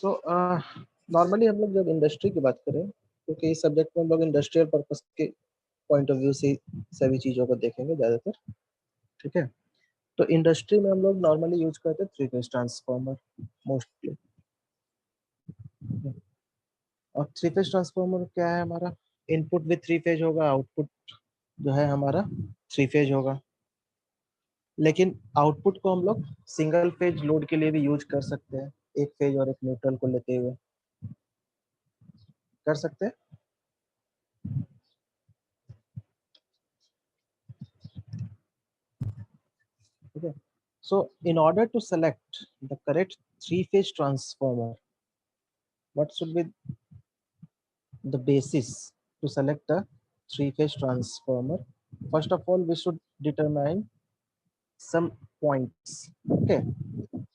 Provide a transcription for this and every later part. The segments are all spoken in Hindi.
सो नॉर्मली हम लोग जब इंडस्ट्री की बात करें, क्योंकि इस सब्जेक्ट में हम लोग इंडस्ट्रियल पर्पस के पॉइंट ऑफ व्यू से सभी चीज़ों को देखेंगे ज़्यादातर। ठीक है, तो इंडस्ट्री में हम लोग नॉर्मली यूज करते हैं थ्री फेज ट्रांसफार्मर मोस्टली। और थ्री फेज ट्रांसफार्मर क्या है, हमारा इनपुट भी थ्री फेज होगा, आउटपुट जो है हमारा थ्री फेज होगा। लेकिन आउटपुट को हम लोग सिंगल फेज लोड के लिए भी यूज कर सकते हैं, एक फेज और एक न्यूट्रल को लेते हुए कर सकते हैं। Okay. So, in order to select the correct three-phase transformer, what should be the basis to select a three-phase transformer? First of all, we should determine some points. Okay,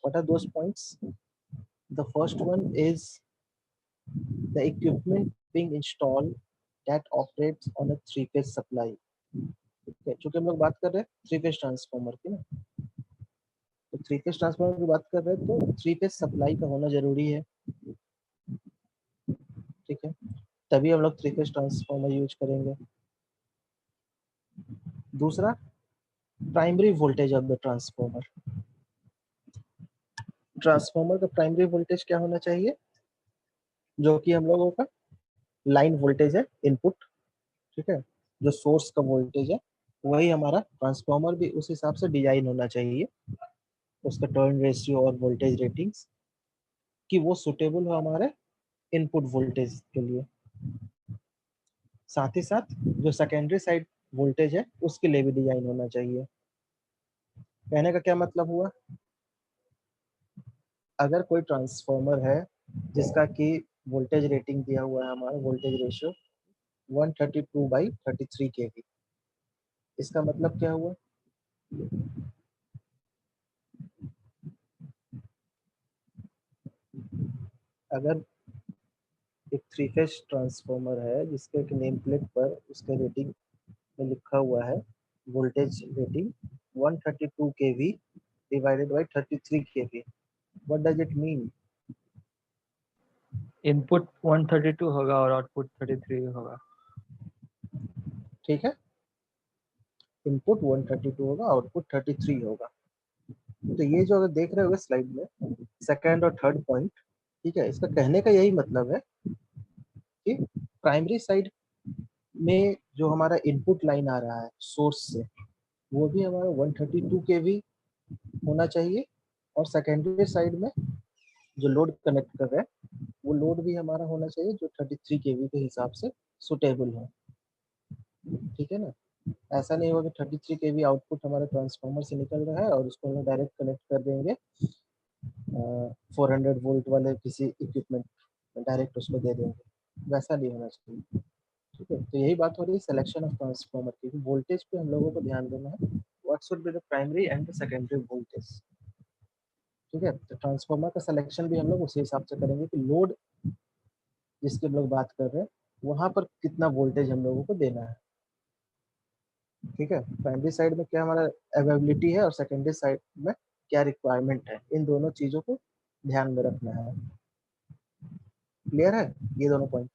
what are those points? The first one is the equipment being installed that operates on a three-phase supply. Okay, चूंकि हम लोग बात कर रहे हैं थ्री फेज ट्रांसफार्मर की ना, तो थ्री फेज ट्रांसफार्मर की बात कर रहे हैं तो थ्री फेज सप्लाई का होना जरूरी है। ठीक है, तभी हम लोग थ्री फेज ट्रांसफार्मर यूज करेंगे। दूसरा, primary voltage of the transformer. Transformer का प्राइमरी वोल्टेज क्या होना चाहिए, जो कि हम लोगों का लाइन वोल्टेज है, इनपुट। ठीक है, जो सोर्स का वोल्टेज है वही हमारा ट्रांसफार्मर भी उस हिसाब से डिजाइन होना चाहिए, उसका टर्न रेशियो और वोल्टेज रेटिंग्स कि वो सुटेबल हो हमारे इनपुट वोल्टेज के लिए। साथ ही साथ जो सेकेंडरी साइड वोल्टेज है उसके लिए भी डिजाइन होना चाहिए। कहने का क्या मतलब हुआ, अगर कोई ट्रांसफार्मर है जिसका कि वोल्टेज रेटिंग दिया हुआ है हमारा वोल्टेज रेशियो 132/33 kV, इसका मतलब क्या हुआ, अगर एक थ्री फेज ट्रांसफार्मर है जिसके नेम प्लेट पर उसके रेटिंग में लिखा हुआ है voltage rating 132 kV divided by 33 kV, what does it mean? Input 132 होगा और आउटपुट 33 होगा। ठीक है, इनपुट 132 होगा, आउटपुट 33 होगा। तो ये जो अगर देख रहे होगे स्लाइड में सेकंड और थर्ड पॉइंट, ठीक है, इसका कहने का यही मतलब है कि प्राइमरी साइड में जो हमारा इनपुट लाइन आ रहा है सोर्स से वो भी हमारा 132 kV होना चाहिए, और सेकेंडरी साइड में जो लोड कनेक्ट कर रहा है वो लोड भी हमारा होना चाहिए जो 33 kV के हिसाब से सुटेबल है। ठीक है ना, ऐसा नहीं होगा कि 33 kV आउटपुट हमारे ट्रांसफार्मर से निकल रहा है और उसको हम डायरेक्ट कनेक्ट कर देंगे 400 वोल्ट वाले किसी इक्विपमेंट में, डायरेक्ट उसको दे देंगे, वैसा नहीं होना चाहिए। ठीक है, तो यही बात हो रही है सिलेक्शन ऑफ ट्रांसफार्मर की, वोल्टेज पे हम लोगों को ध्यान देना है, what should be the primary and the secondary voltage. ठीक है, तो ट्रांसफार्मर का सिलेक्शन भी हम लोग उसी हिसाब से करेंगे कि लोड जिसकी हम लोग बात कर रहे हैं वहां पर कितना वोल्टेज हम लोगों को देना है। ठीक है, प्राइमरी साइड में क्या हमारा अवेलेबिलिटी है और सेकेंडरी साइड में क्या रिक्वायरमेंट है, इन दोनों चीजों को ध्यान में रखना है। क्लियर है ये दोनों पॉइंट।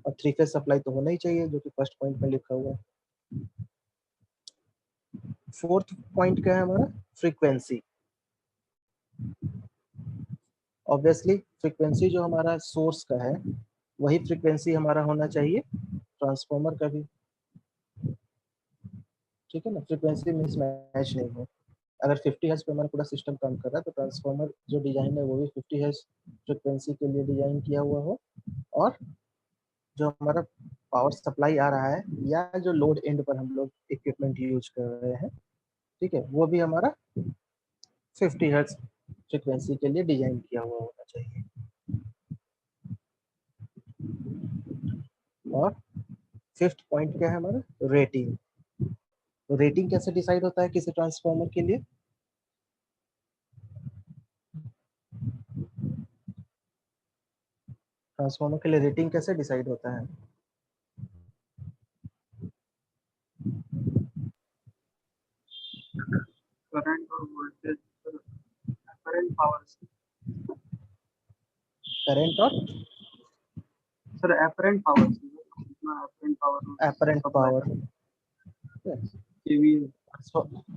और थ्री फेज सप्लाई तो होना ही चाहिए जो कि फर्स्ट पॉइंट में लिखा हुआ है। फोर्थ पॉइंट क्या है हमारा, फ्रीक्वेंसी। ऑब्वियसली फ्रीक्वेंसी जो हमारा सोर्स का है वही फ्रीक्वेंसी हमारा होना चाहिए ट्रांसफार्मर का भी। ठीक है ना, फ्रीक्वेंसी मिसमैच नहीं हो। अगर 50 हर्ट्ज पे हमारा पूरा सिस्टम काम कर रहा है तो ट्रांसफार्मर जो डिजाइन है वो भी 50 हर्ट्ज फ्रीक्वेंसी के लिए डिजाइन किया हुआ हो, और जो हमारा पावर सप्लाई आ रहा है या जो लोड एंड पर हम लोग इक्विपमेंट यूज कर रहे हैं, ठीक है, वो भी हमारा 50 हर्ट्ज फ्रीक्वेंसी के लिए डिजाइन किया हुआ होना चाहिए। और फिफ्थ पॉइंट क्या है हमारा, रेटिंग। तो रेटिंग कैसे डिसाइड होता है किसी ट्रांसफार्मर के लिए, ट्रांसफार्मर के लिए रेटिंग कैसे डिसाइड होता है? करंट और वोल्टेज, करंट पावर से। करंट और सर एपरेंट पावर कितना apparent power apparent power. KVA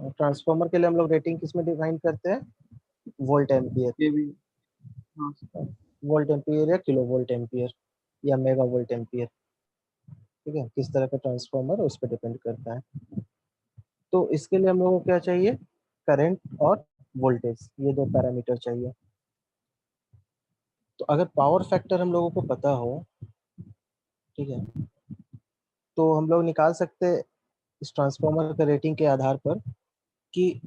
transformer के लिए हम लोग रेटिंग किस में डिफाइन करते हैं? Volt ampere. केवीए हाँ वोल्ट एम्पियर या किलो वोल्ट एम्पियर या मेगा वोल्ट एम्पियर, ठीक है, किस तरह का ट्रांसफॉर्मर है उस पर डिपेंड करता है। तो इसके लिए हम लोगों को क्या चाहिए? करंट और वोल्टेज, ये दो पैरामीटर चाहिए। तो अगर पावर फैक्टर हम लोगों को पता हो, ठीक है, तो हम लोग निकाल सकते हैं इस ट्रांसफॉर्मर के रेटिंग के आधार पर कि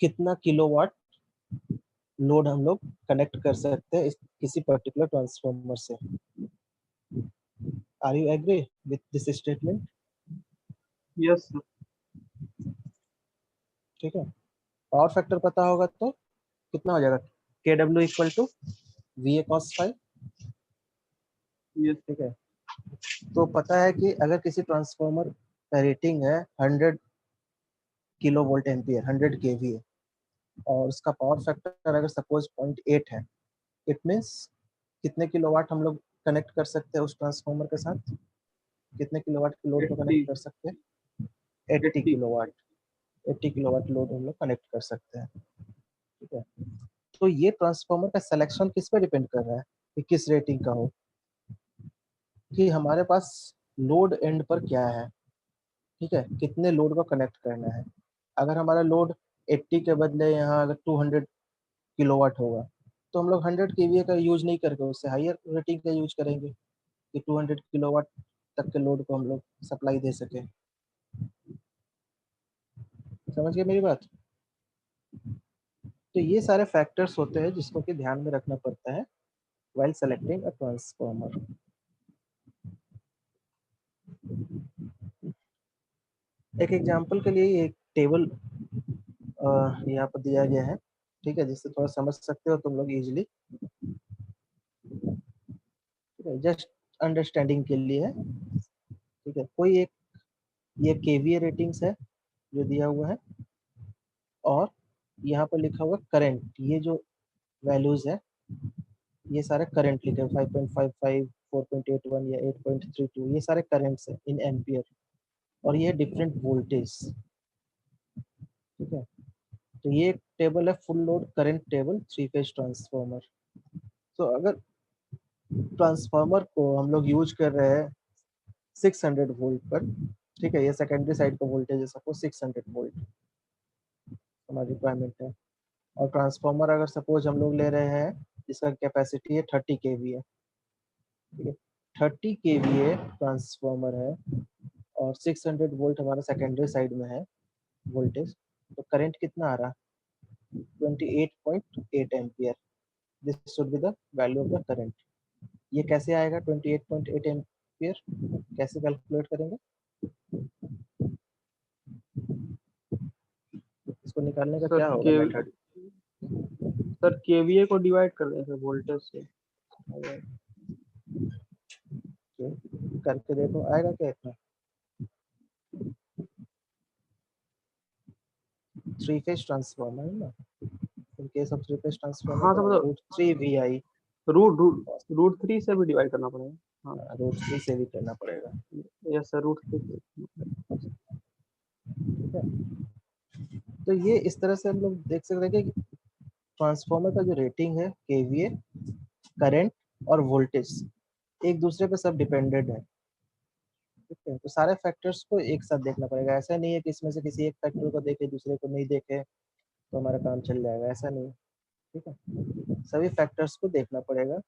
कितना किलोवाट लोड हम लोग कनेक्ट कर सकते हैं इस किसी पर्टिकुलर ट्रांसफॉर्मर से। Are you agree with this statement? Yes sir ठीक है, पावर फैक्टर पता होगा तो कितना हो जाएगा? KW equal to VA cos phi, yes ठीक है। तो पता है कि अगर किसी ट्रांसफॉर्मर का रेटिंग है 100 किलो वोल्ट एम्पियर, 100 kVA, और उसका पावर फैक्टर अगर सपोज 0.8 है, इट मीन्स कितने किलोवाट हम लोग कनेक्ट कर सकते हैं उस ट्रांसफॉर्मर के साथ? कितने किलोवाट की लोड को 80 कनेक्ट कर सकते हैं? 80 80 किलोवाट। 80 किलोवाट लोड हम लोग कनेक्ट कर सकते हैं, ठीक है। तो ये ट्रांसफॉर्मर का सिलेक्शन किस पे डिपेंड कर रहा है कि किस रेटिंग का हो, कि हमारे पास लोड एंड पर क्या है, ठीक है, कितने लोड को कनेक्ट करना है। अगर हमारा लोड 80 के बदले यहाँ अगर 200 किलोवाट होगा, तो हम लोग 100 केवीए का यूज नहीं करके उससे हायर रेटिंग का यूज करेंगे कि 200 किलोवाट तक के लोड को हम लोग सप्लाई दे सके। समझ गए मेरी बात? तो ये सारे फैक्टर्स होते हैं जिसको कि ध्यान में रखना पड़ता है while selecting a transformer। एक एग्जांपल के लिए एक टेबल यहाँ पर दिया गया है, ठीक है, जिससे थोड़ा समझ सकते हो तुम लोग इजीली, ठीक है, जस्ट अंडरस्टैंडिंग के लिए है, ठीक है। कोई एक ये केवीए रेटिंग्स है जो दिया हुआ है, और यहाँ पर लिखा हुआ करंट, ये जो वैल्यूज है ये सारे करंट लिखे 5.55, 4.81 या 8.32, ये सारे करंट्स है इन एम्पियर, और ये डिफरेंट वोल्टेज, ठीक है। तो ये टेबल है full load current table 3 phase transformer. तो अगर ट्रांसफार्मर को हम लोग यूज कर रहे हैं 600 वोल्ट पर, ठीक है, ये सेकेंडरी साइड का वोल्टेज है सपोज 600 वोल्ट हमारी रिक्वायरमेंट है, और ट्रांसफार्मर अगर सपोज हम लोग ले रहे हैं जिसका कैपेसिटी है 30 kVA, ठीक है, 30 kVA ट्रांसफार्मर है और 600 वोल्ट हमारा सेकेंडरी साइड में है वोल्टेज, तो करंट कितना आ रहा? 28.8 ampere. This should be the value of the current. ये कैसे आएगा 28.8 एम्पियर? कैसे कैलकुलेट करेंगे इसको? निकालने का सर क्या होगा के मेथड? सर केवीए को डिवाइड कर दें सर वोल्टेज से करके देखो आएगा क्या इतना? 3 फेज ट्रांसफार्मर है ना, in case of 3 phase transformer हाँ का तो मतलब √3 VI, root root root three से भी डिवाइड करना पड़ेगा। हाँ √3 से भी करना पड़ेगा, यस सर रूट थ्री ठीक है। तो ये इस तरह से हम लोग देख सकते हैं कि ट्रांसफार्मर का जो रेटिंग है केवीए, करंट और वोल्टेज एक दूसरे पे सब डिपेंडेंट है, ठीक है। तो सारे फैक्टर्स को एक साथ देखना पड़ेगा, ऐसा नहीं है कि इसमें से किसी एक फैक्टर को देखे दूसरे को नहीं देखे तो हमारा काम चल जाएगा, ऐसा नहीं, ठीक है। सभी फैक्टर्स को देखना पड़ेगा,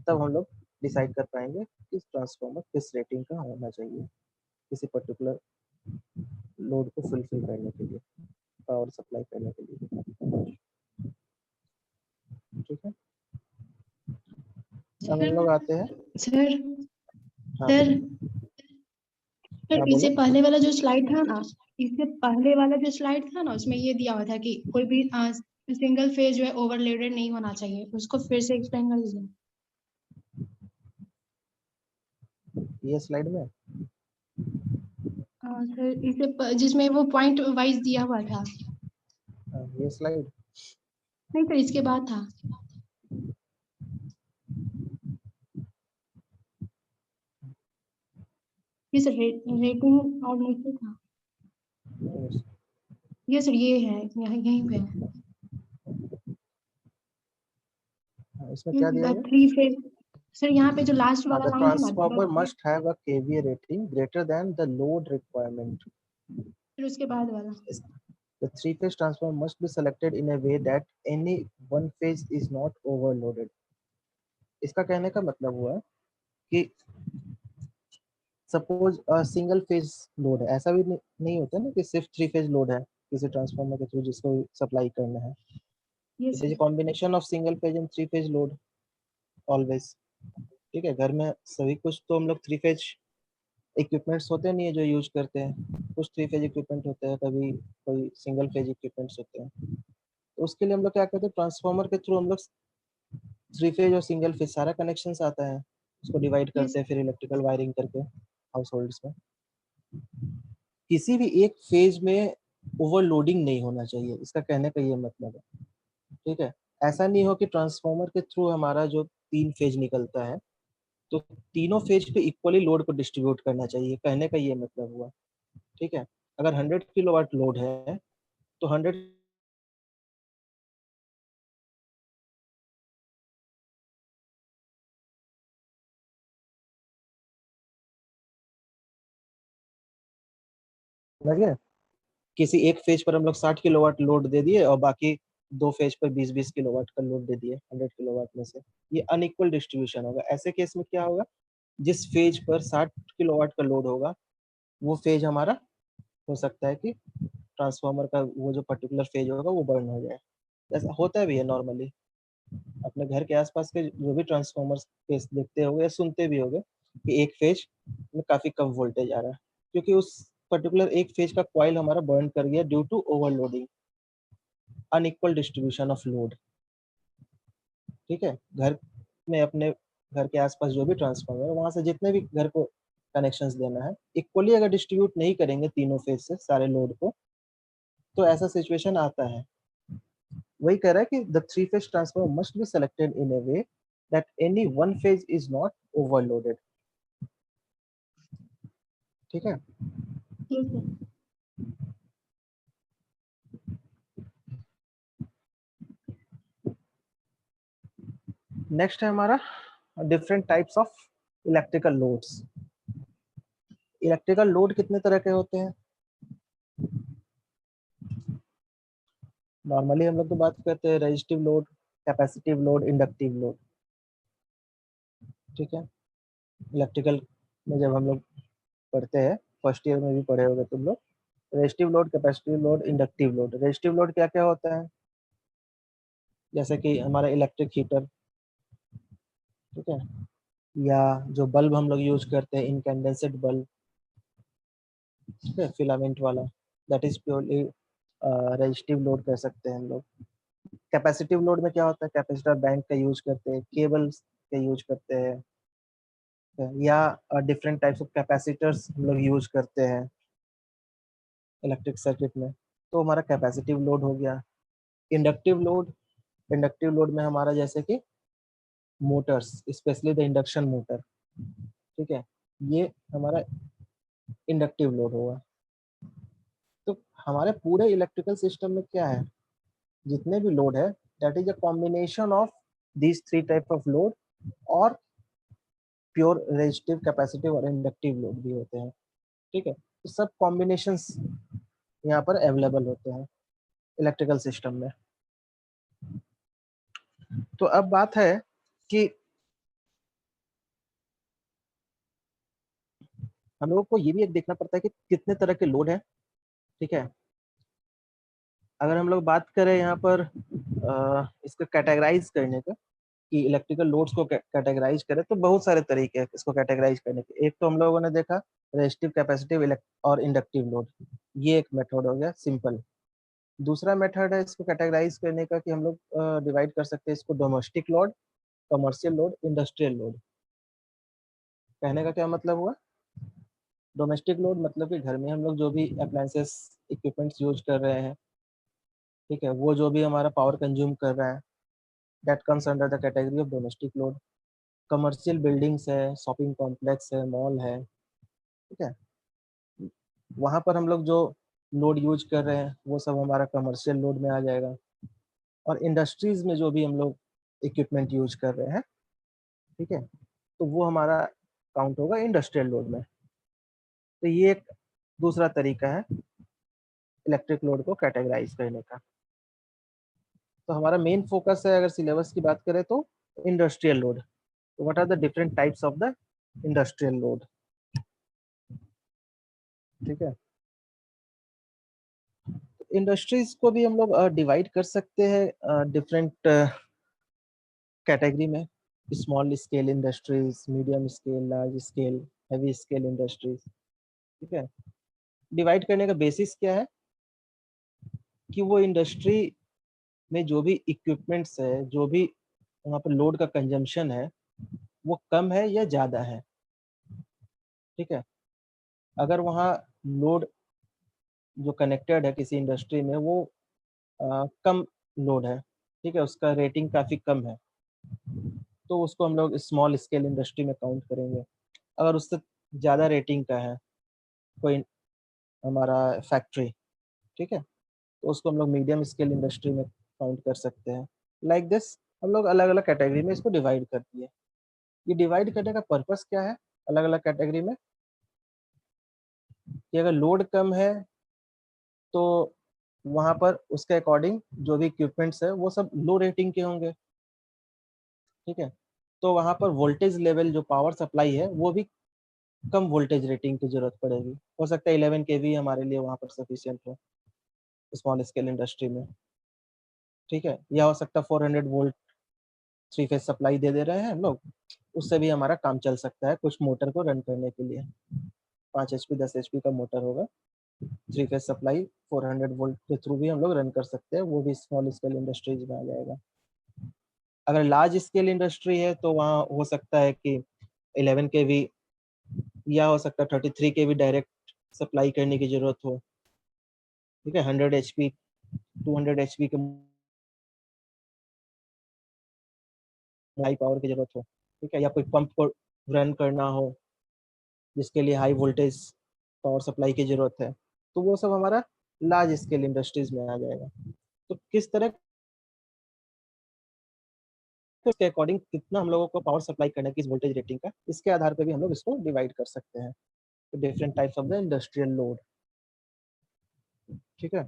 तब हम लोग डिसाइड कर पाएंगे कि ट्रांसफार्मर किस रेटिंग का होना चाहिए किसी पर्टिकुलर लोड को फुलफिल करने के लिए, पावर सप्लाई करने के लिए, ठीक है। अब हम लोग आते हैं, सर हाँ सर बोलो, सर हाँ इससे बोलो। पहले वाला जो स्लाइड था ना, इससे पहले वाला जो स्लाइड था ना, उसमें ये दिया हुआ था कि कोई भी सिंगल फेज जो है ओवरलोडेड नहीं होना चाहिए, उसको फिर से एक्सप्लेन कर दीजिए। ये स्लाइड में सर जिसमें वो पॉइंट वाइज दिया हुआ था। ये स्लाइड नहीं सर, इसके बाद था। ये सर रेटिंग और नीचे था। ये सर ये है यहीं पे है। इसमें क्या दिया है? 3 फेज सर यहाँ पे जो लास्ट वाला The लाइन है ना transformer must have a kVA rating greater than the load requirement. फिर उसके बाद वाला The three-phase transformer must be selected in a way that any one phase is not overloaded. इसका कहने का मतलब हुआ कि सपोज सिंगल फेज लोड है, ऐसा भी नहीं होता ना कि सिर्फ थ्री फेज लोड है किसी ट्रांसफार्मर के थ्रू जिसको सप्लाई करना है. ये it is combination of single phase and three phase load always. ठीक है, घर में सभी कुछ तो हम लोग थ्री फेज इक्विपमेंट्स होते नहीं है जो यूज करते हैं, कुछ थ्री फेज इक्विपमेंट होते हैं, कभी कोई सिंगल फेज इक्विपमेंट्स होते हैं. तो उसके लिए हम लोग क्या करते हैं, ट्रांसफार्मर के थ्रू हम लोग थ्री फेज और सिंगल फेज सारा कनेक्शंस आता है, उसको डिवाइड करते हैं फिर इलेक्ट्रिकल वायरिंग करके हाउस होल्ड्स में. किसी भी एक फेज में ओवरलोडिंग नहीं होना चाहिए, इसका कहने का ये मतलब है. ठीक है, ऐसा नहीं हो कि ट्रांसफार्मर के थ्रू हमारा जो 3 फेज निकलता है तो तीनों फेज पे इक्वली लोड को डिस्ट्रीब्यूट करना चाहिए, कहने का ये मतलब हुआ. ठीक है, अगर 100 किलोवाट लोड है तो 100 लगे, किसी एक फेज पर हम लोग 60 किलोवाट लोड दे दिए और बाकी दो फेज पर 20-20 किलोवाट का लोड दे दिए 100 किलोवाट में से, ये अनइक्वल डिस्ट्रीब्यूशन होगा. ऐसे केस में क्या होगा, जिस फेज पर 60 किलोवाट का लोड होगा वो फेज हमारा हो सकता है कि ट्रांसफार्मर का वो जो पर्टिकुलर फेज होगा वो बर्न हो जाए. ऐसा होता भी है नॉर्मली, अपने घर के आसपास के जो भी ट्रांसफार्मर्स केस देखते होगे या सुनते भी होगे कि एक फेज में काफी कम वोल्टेज आ रहा है क्योंकि उस पर्टिकुलर एक फेज का कॉइल हमारा बर्न कर गया due to overloading, unequal distribution of load. ठीक है, घर में अपने घर के आसपास जो भी ट्रांसफार्मर है वहां से जितने भी घर को कनेक्शंस देना है इक्वली अगर डिस्ट्रीब्यूट नहीं करेंगे तीनों फेज से सारे लोड को तो ऐसा सिचुएशन आता है. वही कह रहा है कि the three phase transformer must be selected in a way that any one phase is not overloaded. ठीक है, ठीक है नेक्स्ट है हमारा different types of electrical loads. Electrical load कितने तरह के होते हैं? नॉर्मली हम लोग तो बात करते हैं resistive load, capacitive load, inductive load. ठीक है, इलेक्ट्रिकल में जब हम लोग पढ़ते हैं फर्स्ट ईयर में भी पढ़े होंगे तुम लोग, resistive load, capacitive load, inductive load. Resistive load क्या क्या होता है, जैसे कि हमारा इलेक्ट्रिक हीटर. ठीक है, या जो बल्ब हम लोग यूज करते हैं इनकैंडेंसेट बल्ब, ठीक है, फिलामेंट वाला, that is purely resistive load कह सकते हैं हम लोग. कैपेसिटिव लोड में क्या होता है, कैपेसिटर बैंक का यूज करते हैं, केबल्स का यूज करते हैं, या डिफरेंट टाइप्स ऑफ कैपेसिटर्स हम लोग यूज करते हैं इलेक्ट्रिक सर्किट में, तो हमारा कैपेसिटिव लोड हो गया. इंडक्टिव लोड, इंडक्टिव लोड में हमारा जैसे कि Motors, specially the induction motor. ठीक है, ये हमारा इंडक्टिव लोड होगा. तो हमारे पूरे इलेक्ट्रिकल सिस्टम में क्या है, जितने भी लोड है that is a combination of these three type of load, और प्योर रेजिस्टिव, कैपेसिटिव और इंडक्टिव लोड भी होते हैं. ठीक है, तो सब कॉम्बिनेशंस यहाँ पर अवेलेबल होते हैं इलेक्ट्रिकल सिस्टम में. तो अब बात है कि हम लोगों को ये भी एक देखना पड़ता है कि कितने तरह के लोड है. ठीक है, अगर हम लोग बात करें यहाँ पर इसको कैटेगराइज करने का कि इलेक्ट्रिकल लोड्स को कैटेगराइज करें तो बहुत सारे तरीके हैं इसको कैटेगराइज करने के. एक तो हम लोगों ने देखा रेजिस्टिव, कैपेसिटिव और इंडक्टिव लोड, ये एक मेथड हो गया सिंपल. दूसरा मेथड है इसको कैटेगराइज करने का कि हम लोग डिवाइड कर सकते हैं इसको domestic load, commercial load, industrial load. कहने का क्या मतलब हुआ, डोमेस्टिक लोड मतलब कि घर में हम लोग जो भी अप्लायंसेस इक्विपमेंट्स यूज कर रहे हैं, ठीक है, वो जो भी हमारा पावर कंज्यूम कर रहा है that comes under the category of domestic load. Commercial buildings है, शॉपिंग कॉम्प्लेक्स है, मॉल है, ठीक है। वहां पर हम लोग जो लोड यूज कर रहे हैं वो सब हमारा कमर्शियल लोड में आ जाएगा, और इंडस्ट्रीज में जो भी हम लोग इक्विपमेंट यूज कर रहे हैं, ठीक है, तो वो हमारा काउंट होगा इंडस्ट्रियल लोड में। तो ये एक दूसरा तरीका है इलेक्ट्रिक लोड को कैटेगराइज करने का। तो हमारा मेन फोकस है, अगर सिलेबस की बात करें तो इंडस्ट्रियल लोड। तो what are the different types of the industrial load, ठीक है। इंडस्ट्रीज को भी हम लोग डिवाइड कर सकते हैं डिफरेंट कैटेगरी में, small scale industries, medium scale, large scale, heavy scale industries, ठीक है। डिवाइड करने का बेसिस क्या है कि वो इंडस्ट्री में जो भी इक्विपमेंट्स है, जो भी वहाँ पर लोड का कंजम्पशन है, वो कम है या ज़्यादा है, ठीक है। अगर वहाँ लोड जो कनेक्टेड है किसी इंडस्ट्री में वो कम लोड है, ठीक है, उसका रेटिंग काफ़ी कम है, तो उसको हम लोग स्मॉल स्केल इंडस्ट्री में काउंट करेंगे। अगर उससे ज़्यादा रेटिंग का है कोई हमारा फैक्ट्री, ठीक है, तो उसको हम लोग मीडियम स्केल इंडस्ट्री में काउंट कर सकते हैं। लाइक दिस हम लोग अलग अलग कैटेगरी में इसको डिवाइड कर दिए। ये डिवाइड करने का पर्पस क्या है अलग अलग कैटेगरी में, कि अगर लोड कम है तो वहाँ पर उसके अकॉर्डिंग जो भी इक्विपमेंट्स है वो सब लो रेटिंग के होंगे, ठीक है। तो वहाँ पर वोल्टेज लेवल जो पावर सप्लाई है वो भी कम वोल्टेज रेटिंग की जरूरत पड़ेगी। हो सकता है 11 kV हमारे लिए वहाँ पर सफिशियंट हो स्मॉल स्केल इंडस्ट्री में, ठीक है। या हो सकता है 400 वोल्ट 3 फेज सप्लाई दे दे रहे हैं हम लोग, उससे भी हमारा काम चल सकता है कुछ मोटर को रन करने के लिए। 5 HP 10 HP का मोटर होगा, 3 फेज सप्लाई 400 वोल्ट के थ्रू भी हम लोग रन कर सकते हैं, वो भी स्मॉल स्केल इंडस्ट्रीज में आ जाएगा। अगर लार्ज स्केल इंडस्ट्री है तो वहाँ हो सकता है कि 11 kV या हो सकता है 33 kV डायरेक्ट सप्लाई करने की जरूरत हो, ठीक है। 100 HP 200 HP के हाई पावर की जरूरत हो, ठीक है। या कोई पंप को रन करना हो जिसके लिए हाई वोल्टेज पावर सप्लाई की जरूरत है, तो वो सब हमारा लार्ज स्केल इंडस्ट्रीज में आ जाएगा। तो किस तरह के अकॉर्डिंग कितना हम लोगों को पावर सप्लाई करना है, किस वोल्टेज रेटिंग का, इसके आधार पे भी हम लोग इसको डिवाइड कर सकते हैं। तो different types of the industrial load, ठीक है।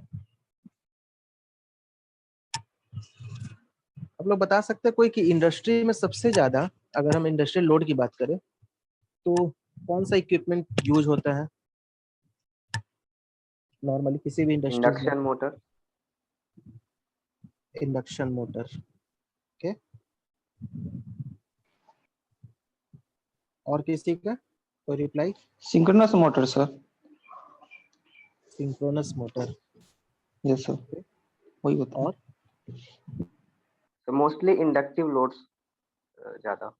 आप लोग बता सकते हैं कोई कि इंडस्ट्री में सबसे ज्यादा, अगर हम इंडस्ट्रियल लोड की बात करें तो कौन सा इक्विपमेंट यूज होता है नॉर्मली किसी भी इंडस्ट्रीज में? Induction motor. Induction motor, okay. और किसी का कोई reply? Synchronous motor sir. Synchronous motor, yes sir, वही होता है। और तो मोस्टली इंडक्टिव लोड्स ज्यादा।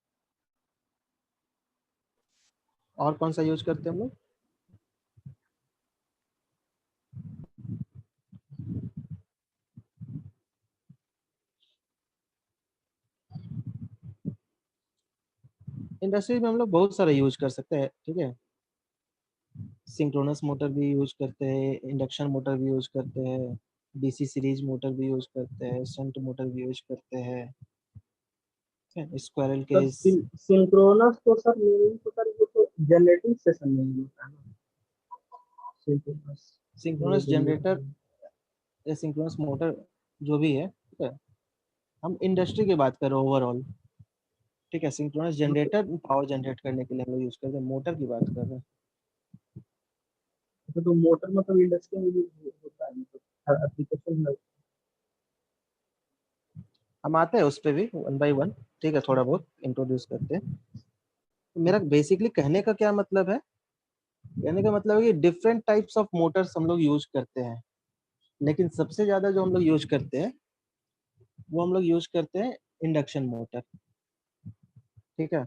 और कौन सा यूज करते हैं हम लोग? इंडस्ट्री में हम लोग बहुत सारा यूज कर सकते हैं, ठीक है। सिंक्रोनस मोटर भी यूज करते हैं, इंडक्शन मोटर भी यूज करते हैं, डीसी सीरीज मोटर भी यूज करते हैं, शंट मोटर भी यूज करते हैं, स्क्वायरल सर केज। सिंक्रोनस तो सर मेरे तो सर ये तो जनरेटिंग सेशन में ही होता है ना सिंक्रोनस। सिंक्रोनस जनरेटर या सिंक्रोनस मोटर जो भी है, ठीक है, हम इंडस्ट्री की बात कर रहे हैं ओवरऑल, ठीक है। सिंक्रोनस जनरेटर पावर जनरेट करने के लिए हम लोग यूज करते हैं, मोटर की बात कर रहे हैं। तो मोटर मतलब इंडस्ट्री में यूज होता है मतलब एप्लीकेशन में। हम आते हैं उस पर भी वन बाय वन, ठीक है, थोड़ा बहुत इंट्रोड्यूस करते हैं। तो मेरा बेसिकली कहने का क्या मतलब है, कहने का मतलब है कि डिफरेंट टाइप्स ऑफ मोटर्स हम लोग यूज करते हैं, लेकिन सबसे ज्यादा जो हम लोग यूज करते हैं वो हम लोग यूज करते हैं इंडक्शन मोटर, ठीक है।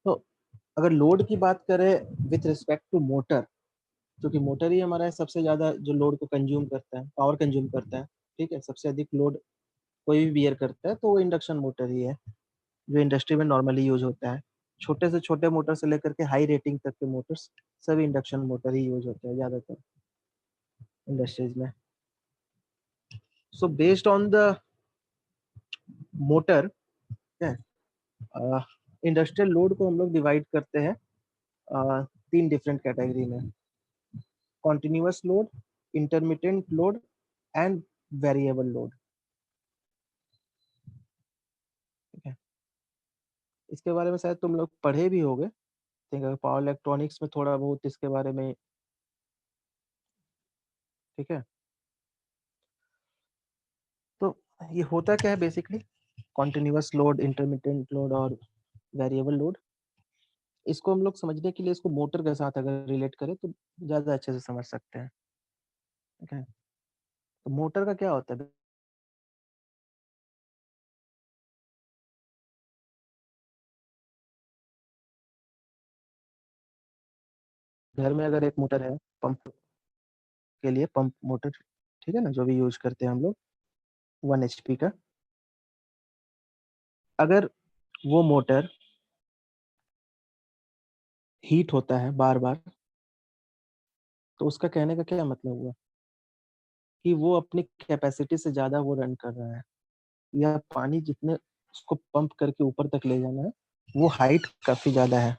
तो अगर लोड की बात करें विथ रिस्पेक्ट टू मोटर, क्योंकि मोटर ही हमारा सबसे ज्यादा जो लोड को कंज्यूम करता है, पावर कंज्यूम करता है, ठीक है, सबसे अधिक लोड कोई भी बियर करता है तो वो इंडक्शन मोटर ही है जो इंडस्ट्री में नॉर्मली यूज होता है। छोटे से छोटे मोटर से लेकर के हाई रेटिंग तक के मोटर्स सभी इंडक्शन मोटर ही यूज होते हैं ज़्यादातर इंडस्ट्रीज में। So based on the motor industrial load को हम लोग डिवाइड करते हैं 3 डिफरेंट कैटेगरी में, continuous load, intermittent load and variable load. ठीक है, इसके बारे में शायद तुम लोग पढ़े भी होगे, पावर इलेक्ट्रॉनिक्स में थोड़ा बहुत इसके बारे में। ठीक है, तो ये होता क्या है basically, continuous load, intermittent load और वेरिएबल लोड। इसको हम लोग समझने के लिए इसको मोटर के साथ अगर रिलेट करें तो ज़्यादा अच्छे से समझ सकते हैं। ठीक है, तो मोटर का क्या होता है, घर में अगर एक मोटर है पंप के लिए, पंप मोटर, ठीक है ना, जो भी यूज करते हैं हम लोग 1 HP का, अगर वो मोटर हीट होता है बार बार, तो उसका कहने का क्या मतलब हुआ कि वो अपनी कैपेसिटी से ज्यादा वो रन कर रहा है, या पानी जितने उसको पंप करके ऊपर तक ले जाना है वो हाइट काफी ज्यादा है।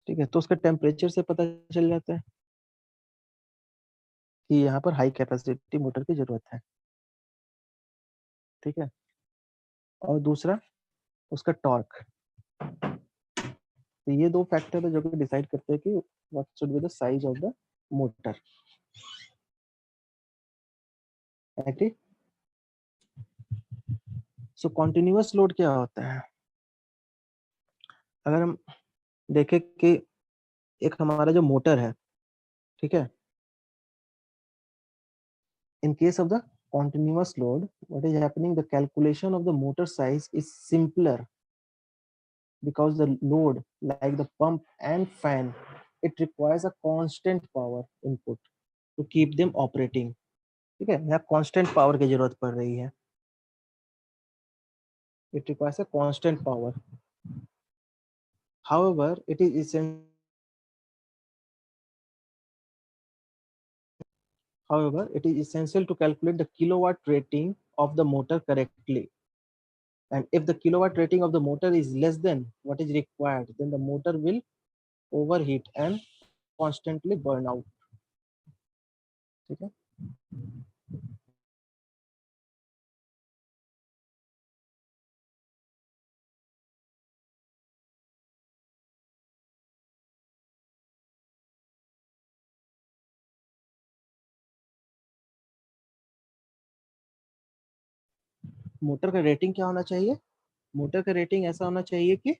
ठीक है, तो उसका टेम्परेचर से पता चल जाता है कि यहाँ पर हाई कैपेसिटी मोटर की जरूरत है। ठीक है, और दूसरा उसका टॉर्क। तो ये 2 फैक्टर है जो कि डिसाइड करते हैं कि what should be the size of the motor. Agree? So continuous load क्या होता है, अगर हम देखें कि एक हमारा जो मोटर है, ठीक है, in case of the continuous load, what is happening, the calculation of the motor size is simpler because the load like the pump and fan, it requires a constant power input to keep them operating। ठीक है, यहाँ constant power की जरूरत पड़ रही है, it requires a constant power। however it is essential However, it is essential to calculate the kilowatt rating of the motor correctly. And if the kilowatt rating of the motor is less than what is required, then the motor will overheat and constantly burn out। ठीक है, मोटर का रेटिंग क्या होना चाहिए, मोटर का रेटिंग ऐसा होना चाहिए कि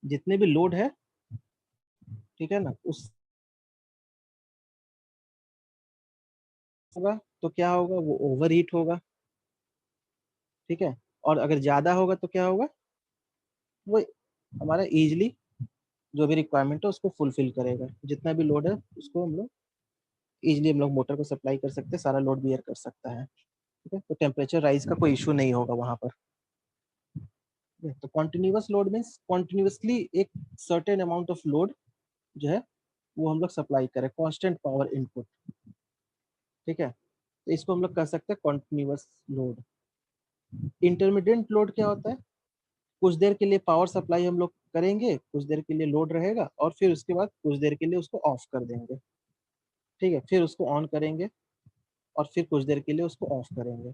जितने भी लोड है, ठीक है ना, उस होगा तो क्या होगा, वो ओवर हीट होगा। ठीक है, और अगर ज्यादा होगा तो क्या होगा, वो हमारा इजिली जो भी रिक्वायरमेंट है उसको फुलफिल करेगा। जितना भी लोड है उसको हम लोग इजिली हम लोग मोटर को सप्लाई कर सकते हैं, सारा लोड बियर कर सकता है। ठीक है, तो टेम्परेचर राइज का कोई इशू नहीं होगा वहां पर। तो कॉन्टिन्यूअस लोड मीन्स कॉन्टिन्यूअसली एक सर्टेन अमाउंट ऑफ लोड जो है वो हम लोग सप्लाई करें, कांस्टेंट पावर इनपुट। ठीक है, तो इसको हम लोग कह सकते हैं कॉन्टिन्यूअस लोड। इंटरमीडिएट लोड क्या होता है, कुछ देर के लिए पावर सप्लाई हम लोग करेंगे, कुछ देर के लिए लोड रहेगा और फिर उसके बाद कुछ देर के लिए उसको ऑफ कर देंगे। ठीक है, फिर उसको ऑन करेंगे और फिर कुछ देर के लिए उसको ऑफ करेंगे।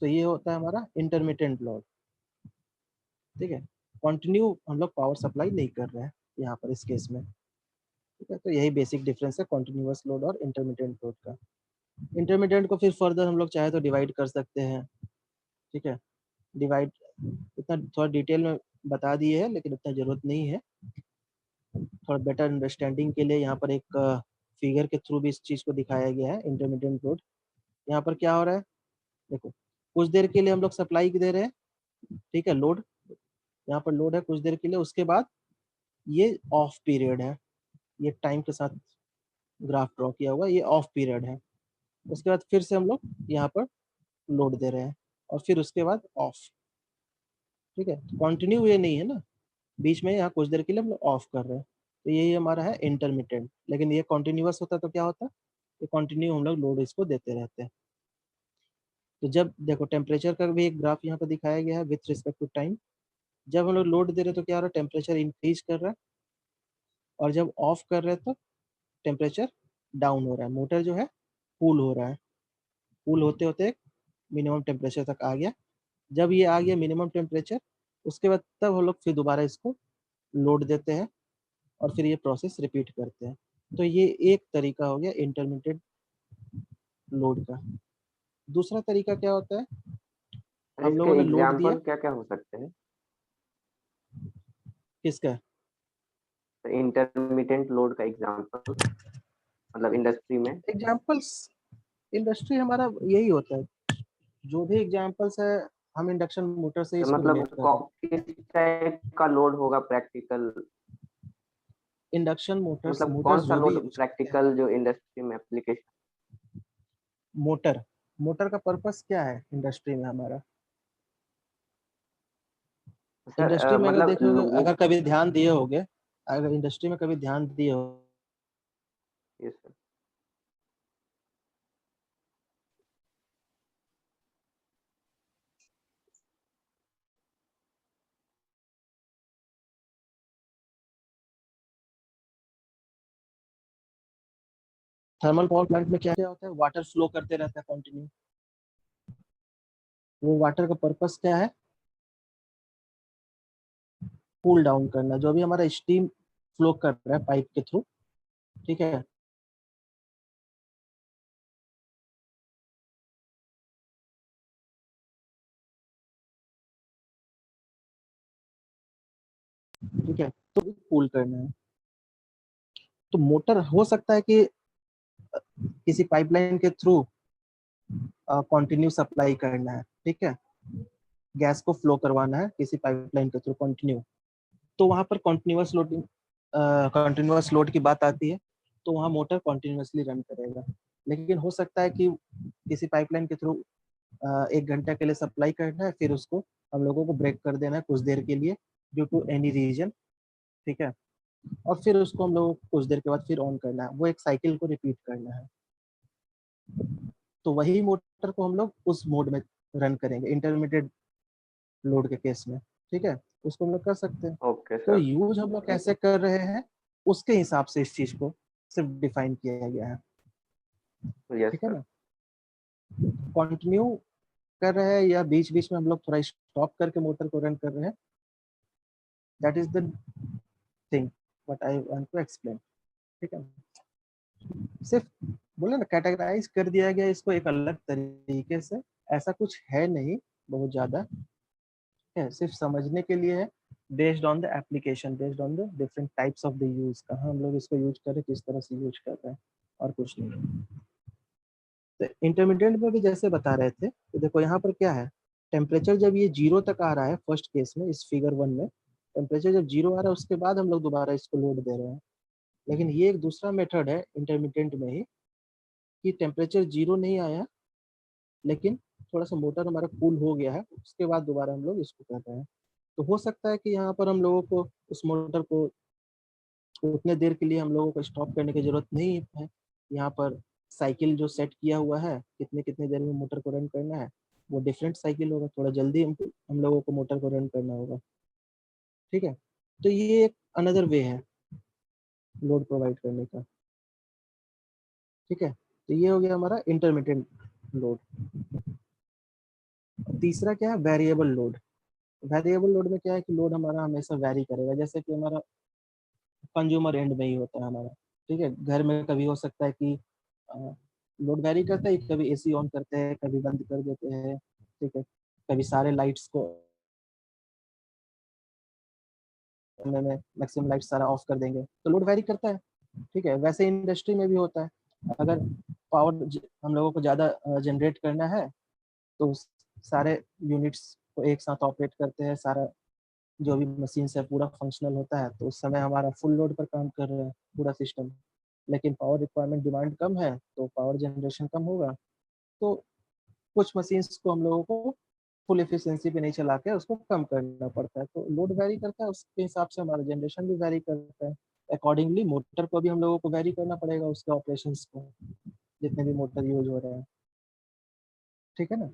तो ये होता है हमारा इंटरमिटेंट लोड। ठीक है, कंटिन्यू हम लोग पावर सप्लाई नहीं कर रहे हैं यहाँ पर इस केस में। ठीक है, तो यही बेसिक डिफरेंस है कॉन्टिन्यूअस लोड और इंटरमीडिएट लोड का। इंटरमीडिएट को फिर फर्दर हम लोग चाहे तो डिवाइड कर सकते हैं। ठीक है, डिवाइड इतना थोड़ा डिटेल में बता दिए है लेकिन उतना जरूरत नहीं है, थोड़ा बेटर अंडरस्टैंडिंग के लिए यहाँ पर एक फिगर के थ्रू भी इस चीज को दिखाया गया है। इंटरमीडिएट लोड यहाँ पर क्या हो रहा है, देखो कुछ देर के लिए हम लोग सप्लाई दे रहे हैं, ठीक है, लोड यहाँ पर लोड है कुछ देर के लिए, उसके बाद ये ऑफ पीरियड है, ये टाइम के साथ ग्राफ ड्रॉ किया हुआ, ये ऑफ पीरियड है। उसके बाद फिर से हम लोग यहाँ पर लोड दे रहे हैं और फिर उसके बाद ऑफ। ठीक है, कंटिन्यू ये नहीं है ना, बीच में यहाँ कुछ देर के लिए हम लोग ऑफ कर रहे हैं, तो यही हमारा है इंटरमिटेंट। लेकिन ये कॉन्टिन्यूअस होता तो क्या होता, ये कंटिन्यू हम लोग लोड इसको देते रहते हैं। तो जब देखो टेम्परेचर का भी एक ग्राफ यहाँ पे दिखाया गया है विथ रिस्पेक्ट टू टाइम। जब हम लोग लोड दे रहे हैं तो क्या हो रहा है, टेम्परेचर इंक्रीज कर रहा है, और जब ऑफ कर रहे हैं तो टेम्परेचर डाउन हो रहा है, मोटर जो है कूल हो रहा है। कूल होते होते मिनिमम टेम्परेचर तक आ गया। जब ये आ गया मिनिमम टेम्परेचर, उसके बाद तब हम लोग फिर दोबारा इसको लोड देते हैं और फिर ये प्रोसेस रिपीट करते हैं। तो ये एक तरीका हो गया इंटरमीडिएट लोड का। दूसरा तरीका क्या होता है, सर हम इसके लोगों ने लोड दिया, एग्जाम्पल क्या क्या हो सकते हैं? किसका, इंटरमिटेंट लोड का एग्जाम्पल, मतलब इंडस्ट्री में। एग्जाम्पल्स इंडस्ट्री हमारा यही होता है, जो भी एग्जाम्पल्स है हम इंडक्शन मोटर से तो इसको मतलब रिलेट कर रहे हैं। किस टाइप का लोड होगा प्रैक्टिकल, इंडक्शन मोटर्स, मतलब कौन मोटर्स सा जो भी लोड यूज करते हैं, प्रैक्टिकल जो इंडस्ट्री में एप्लीकेशन? मोटर, मोटर का पर्पस क्या है इंडस्ट्री में हमारा, सर इंडस्ट्री में अगर मतलब देखोगे, वो, अगर कभी ध्यान दिए होगे, अगर इंडस्ट्री में कभी ध्यान दिए हो, ये सर थर्मल पावर प्लांट में क्या क्या होता है, वाटर फ्लो करते रहता है कंटिन्यू। वो वाटर का पर्पस क्या है, कूल डाउन करना, जो भी हमारा स्टीम फ्लो कर रहा है पाइप के थ्रू, ठीक है, ठीक है, तो कूल करना है। तो मोटर हो सकता है कि किसी पाइपलाइन के थ्रू कंटिन्यू सप्लाई करना है, ठीक है, गैस को फ्लो करवाना है किसी पाइपलाइन के थ्रू कंटिन्यू, तो वहां पर कंटिन्यूअस लोडिंग, कंटिन्यूअस लोड की बात आती है, तो वहाँ मोटर कंटिन्यूअसली रन करेगा। लेकिन हो सकता है कि किसी पाइपलाइन के थ्रू 1 घंटा के लिए सप्लाई करना है, फिर उसको हम लोगों को ब्रेक कर देना है कुछ देर के लिए ड्यू टू एनी रीजन, ठीक है, और फिर उसको हम लोग कुछ देर के बाद फिर ऑन करना है, वो एक साइकिल को रिपीट करना है। तो वही मोटर को हम लोग उस मोड में रन करेंगे इंटरमीडिएट लोड के केस में, ठीक है, उसको हम लोग कर सकते हैं। ओके तो सर। यूज हम लोग कैसे कर रहे हैं, उसके हिसाब से इस चीज को सिर्फ डिफाइन किया गया है, यस ठीक है सर। ना। कंटिन्यू कर रहे हैं या बीच बीच में हम लोग थोड़ा स्टॉप करके मोटर को रन कर रहे हैं, that is the thing what I want to explain, ठीक है। सिर्फ बोले ना कैटेगराइज कर दिया गया इसको एक अलग तरीके से, ऐसा कुछ है नहीं बहुत ज्यादा, है सिर्फ समझने के लिए है, based on the application, based on the different types of the use, कहाँ हम लोग इसको यूज करें, किस तरह से यूज कर रहे हैं, और कुछ नहीं। तो इंटरमीडिएट में भी जैसे बता रहे थे, तो देखो यहाँ पर क्या है, टेम्परेचर जब ये 0 तक आ रहा है फर्स्ट केस में, इस फिगर 1 में टेम्परेचर जब 0 आ रहा है उसके बाद हम लोग दोबारा इसको लोड दे रहे हैं। लेकिन ये एक दूसरा मेथड है इंटरमीडिएट में ही, कि टेम्परेचर 0 नहीं आया लेकिन थोड़ा सा मोटर हमारा कूल हो गया है, उसके बाद दोबारा हम लोग इसको कर रहे हैं। तो हो सकता है कि यहाँ पर हम लोगों को उस मोटर को उतने देर के लिए हम लोगों को स्टॉप करने की जरूरत नहीं है। यहाँ पर साइकिल जो सेट किया हुआ है, कितने कितने देर में मोटर को रन करना है, वो डिफरेंट साइकिल होगा, थोड़ा जल्दी हम लोगों को मोटर को रन करना होगा, ठीक है। तो ये एक अनदर वे है लोड प्रोवाइड करने का, ठीक है। तो ये हो गया हमारा इंटरमीडिएट लोड। तीसरा क्या है, वेरिएबल लोड। वेरिएबल लोड में क्या है कि लोड हमारा हमेशा वेरी करेगा, जैसे कि हमारा कंज्यूमर एंड में ही होता है हमारा, ठीक है। घर में कभी हो सकता है कि लोड वेरी करता है, कभी एसी ऑन करते हैं, कभी बंद कर देते हैं, ठीक है, कभी सारे लाइट्स को में मैक्सिमम लाइट सारा ऑफ कर देंगे, तो लोड वेरी करता है, ठीक है। वैसे इंडस्ट्री में भी होता है, अगर पावर हम लोगों को ज़्यादा जनरेट करना है तो सारे यूनिट्स को एक साथ ऑपरेट करते हैं, सारा जो भी मशीन से पूरा फंक्शनल होता है, तो उस समय हमारा फुल लोड पर काम कर रहा है पूरा सिस्टम। लेकिन पावर रिक्वायरमेंट डिमांड कम है तो पावर जनरेशन कम होगा, तो कुछ मशीन्स को हम लोगों को फुल एफिशिएंसी पे नहीं चला के उसको कम करना पड़ता है। तो लोड वेरी करता है, उसके हिसाब से हमारा जनरेशन भी वेरी करता है। अकॉर्डिंगली मोटर को भी हम लोगों को वेरी करना पड़ेगा, उसके ऑपरेशंस को, जितने भी मोटर यूज हो रहे हैं, ठीक है ना।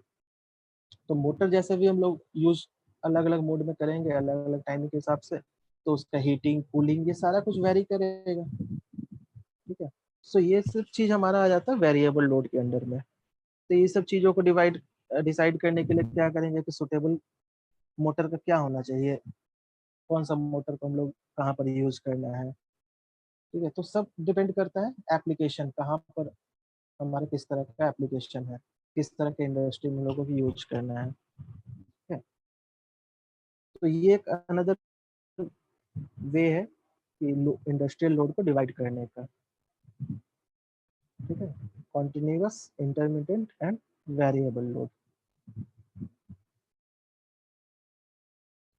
तो मोटर जैसे भी हम लोग यूज अलग अलग मोड में करेंगे, अलग अलग टाइमिंग के हिसाब से, तो उसका हीटिंग कूलिंग ये सारा कुछ वेरी करेगा, ठीक है। सो ये सब चीज हमारा आ जाता है वेरिएबल लोड के अंडर में। तो ये सब चीजों को डिसाइड करने के लिए क्या करेंगे कि सुटेबल मोटर का क्या होना चाहिए, कौन सा मोटर को हम लोग कहाँ पर यूज करना है, ठीक है। तो सब डिपेंड करता है एप्लीकेशन कहाँ पर, हमारे किस तरह का एप्लीकेशन है, किस तरह के इंडस्ट्री में लोगों को यूज करना है, ठीक है। तो ये एक अनदर वे है कि इंडस्ट्रियल लोड को डिवाइड करने का, ठीक है। Continuous, intermittent and variable load.